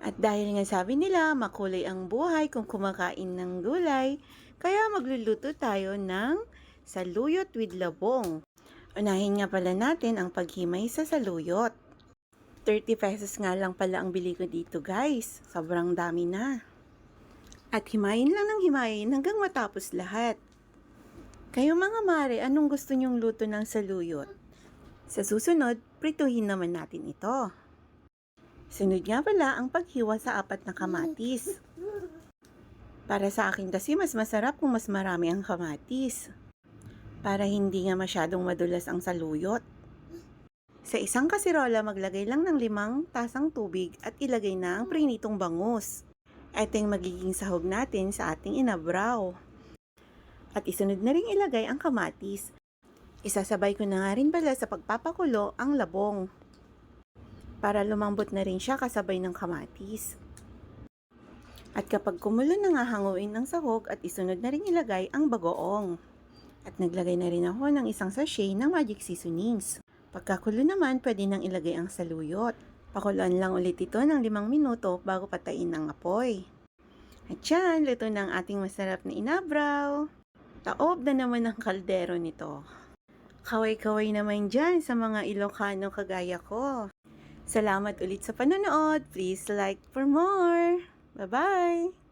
At dahil nga sabi nila makulay ang buhay kung kumakain ng gulay, kaya magluluto tayo ng saluyot with labong. Unahin nga pala natin ang paghimay sa saluyot. 30 pesos nga lang pala ang bili ko dito guys. Sobrang dami na. At himayin lang ng himayin hanggang matapos lahat. Kayo mga mare, anong gusto nyong luto ng saluyot? Sa susunod, prituhin naman natin ito. Sunod nga pala ang paghiwa sa 4 na kamatis. Para sa akin kasi mas masarap kung mas marami ang kamatis. Para hindi nga masyadong madulas ang saluyot. Sa isang kasirola, maglagay lang ng 5 tasang tubig at ilagay na ang prinitong bangus. Ito yung magiging sahog natin sa ating inabraw. At isunod na rin ilagay ang kamatis. Isasabay ko na nga rin pala sa pagpapakulo ang labong. Para lumambot na rin siya kasabay ng kamatis. At kapag kumulo na nga, hanguin ang sahog at isunod na rin ilagay ang bagoong. At naglagay na rin ako ng isang sachet ng magic seasonings. Pagkakulo naman, pwede nang ilagay ang saluyot. Pakuluan lang ulit ito ng 5 minuto bago patayin ng apoy. At yan, luto na ang ating masarap na inabraw. Taob na naman ang kaldero nito. Kaway-kaway naman dyan sa mga Ilocano kagaya ko. Salamat ulit sa panonood. Please like for more. Bye-bye!